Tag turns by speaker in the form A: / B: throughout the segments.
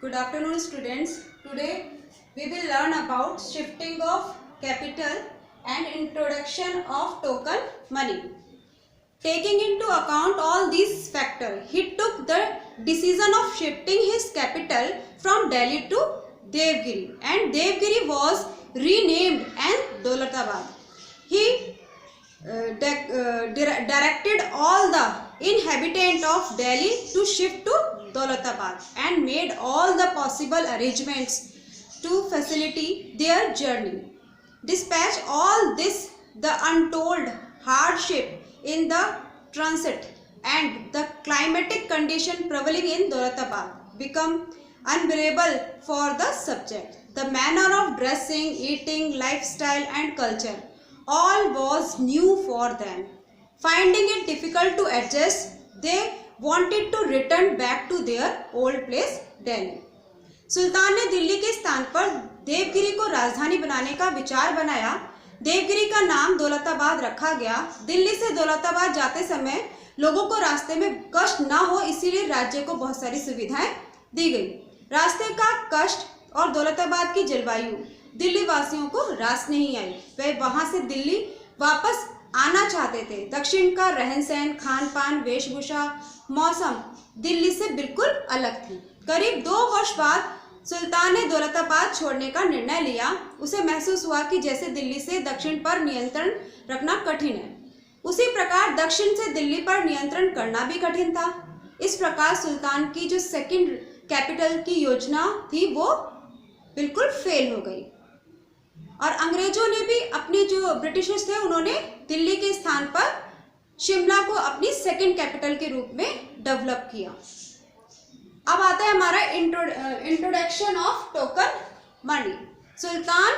A: Good afternoon, students. Today we will learn about shifting of capital and introduction of token money. Taking into account all these factors, he took the decision of shifting his capital from Delhi to Devgiri, and Devgiri was renamed as Daulatabad. He directed all the inhabitants of Delhi to shift to Daulatabad and made all the possible arrangements to facilitate their journey. Despite all this, the untold hardship in the transit and the climatic condition prevailing in Daulatabad become unbearable for the subject. The manner of dressing, eating, lifestyle and culture all was new for them. Finding it difficult to adjust, they wanted to return back to their old place, Delhi. सुल्तान ने दिल्ली के स्थान पर देवगिरी को राजधानी बनाने का विचार बनाया। देवगिरी का नाम दौलताबाद रखा गया। दिल्ली से दौलताबाद जाते समय लोगों को रास्ते में कष्ट ना हो, इसीलिए राज्य को बहुत सारी सुविधाएं दी गई। रास्ते का कष्ट और दौलताबाद की जलवायु दिल्ली वासियों को रास नहीं आई। वे वहां से दिल्ली वापस आना चाहते थे। दक्षिण का रहन सहन, खान पान, वेशभूषा, मौसम दिल्ली से बिल्कुल अलग थी। करीब 2 वर्ष बाद सुल्तान ने दौलताबाद छोड़ने का निर्णय लिया। उसे महसूस हुआ कि जैसे दिल्ली से दक्षिण पर नियंत्रण रखना कठिन है, उसी प्रकार दक्षिण से दिल्ली पर नियंत्रण करना भी कठिन था। इस प्रकार सुल्तान की जो सेकंड कैपिटल की योजना थी वो बिल्कुल फेल हो गई और अंग्रेजों ने भी अपने जो ब्रिटिशर्स थे उन्होंने दिल्ली के स्थान पर शिमला को अपनी सेकंड कैपिटल के रूप में डेवलप किया। अब आता है हमारा इंट्रोडक्शन ऑफ टोकन मनी। सुल्तान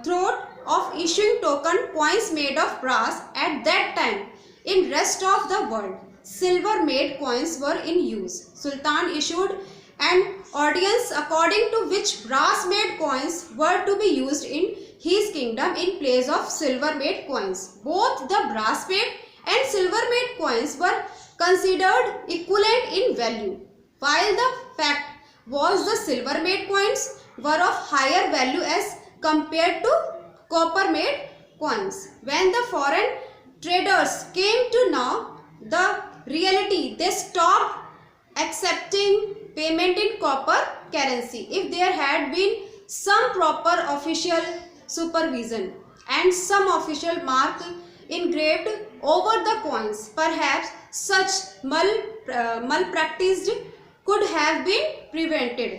A: थ्रोट of issuing token coins made of brass at that time in rest of the world silver made coins were in use. सुल्तान issued an ordinance according to which brass made coins were to be used in his kingdom in place of silver made coins. Both the brass made and silver made coins were considered equivalent in value, while the fact was the silver made coins were of higher value as compared to copper made coins. When the foreign traders came to know the reality, they stopped accepting payment in copper currency. If there had been some proper official supervision and some official mark engraved over the coins, perhaps such malpractice could have been prevented.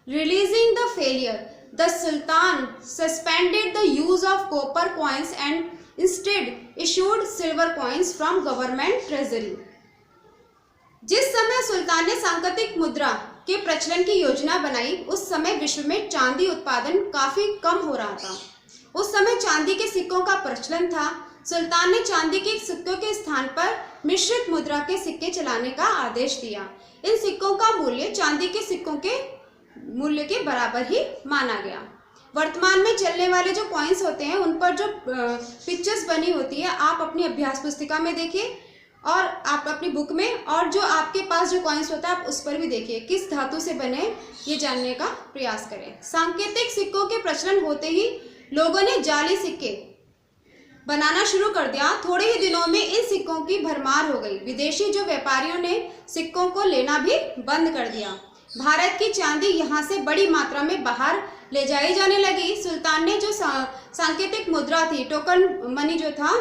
A: Releasing the failure, the Sultan suspended the use of copper coins and instead issued silver coins from government treasury. जिस समय सुल्तान ने सांकेतिक मुद्रा के प्रचलन की योजना बनाई, उस समय विश्व में चांदी उत्पादन काफी कम हो रहा था। उस समय चांदी के सिक्कों का प्रचलन था। सुल्तान ने चांदी के सिक्कों के स्थान पर मिश्रित मुद्रा के सिक्के चलाने का आदेश दिया। इन सिक्कों का मूल्य चांदी के सिक्कों के मूल्य के बराबर ही माना गया। वर्तमान में चलने वाले जो कॉइन्स होते हैं उन पर जो पिक्चर्स बनी होती है, आप अपनी अभ्यास पुस्तिका में देखिए और आप अपनी बुक में, और जो आपके पास जो कॉइन्स होता है आप उस पर भी देखिए किस धातु से बने, ये जानने का प्रयास करें। सांकेतिक सिक्कों के प्रचलन होते ही लोगों ने जाली सिक्के बनाना शुरू कर दिया। थोड़े ही दिनों में इन सिक्कों की भरमार हो गई। विदेशी जो व्यापारियों ने सिक्कों को लेना भी बंद कर दिया। भारत की चांदी यहाँ से बड़ी मात्रा में बाहर ले जाई जाने लगी। सुल्तान ने जो सांकेतिक मुद्रा थी, टोकन मनी जो था,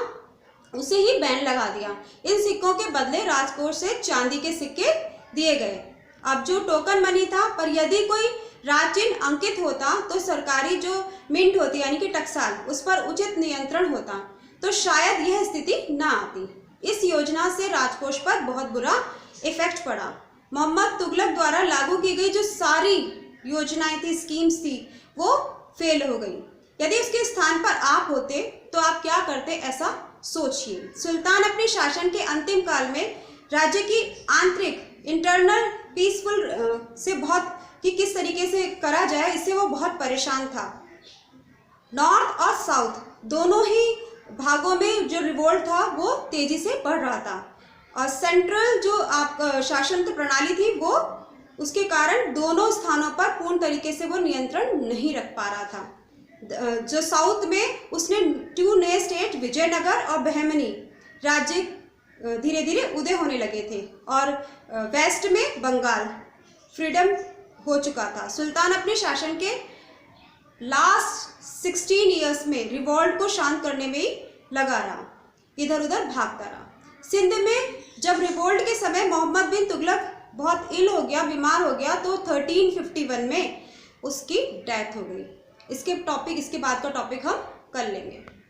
A: उसे ही बैन लगा दिया। इन सिक्कों के बदले राजकोष से चांदी के सिक्के दिए गए। अब जो टोकन मनी था, पर यदि कोई राजचिन्ह अंकित होता तो सरकारी जो मिंट होती यानी कि टकसाल, उस पर उचित नियंत्रण होता तो शायद यह स्थिति ना आती। इस योजना से राजकोष पर बहुत बुरा इफेक्ट पड़ा। मोहम्मद तुगलक द्वारा लागू की गई जो सारी योजनाएं थी, स्कीम्स थी, वो फेल हो गई। यदि उसके स्थान पर आप होते तो आप क्या करते, ऐसा सोचिए। सुल्तान अपने शासन के अंतिम काल में राज्य की आंतरिक इंटरनल पीसफुल से बहुत कि किस तरीके से करा जाए, इससे वो बहुत परेशान था। नॉर्थ और साउथ दोनों ही भागों में जो रिवोल्ट था वो तेजी से बढ़ रहा था। और सेंट्रल जो आप शासन प्रणाली थी वो उसके कारण दोनों स्थानों पर पूर्ण तरीके से वो नियंत्रण नहीं रख पा रहा था। जो साउथ में उसने 2 नए स्टेट विजयनगर और बहमनी राज्य धीरे धीरे उदय होने लगे थे, और वेस्ट में बंगाल फ्रीडम हो चुका था। सुल्तान अपने शासन के लास्ट 16 इयर्स में रिवॉल्ट को शांत करने में ही लगा रहा, इधर उधर भागता रहा। सिंध में जब रिवोल्ट के समय मोहम्मद बिन तुगलक बहुत इल हो गया, बीमार हो गया, तो 1351 में उसकी डेथ हो गई। इसके बाद का टॉपिक हम कर लेंगे।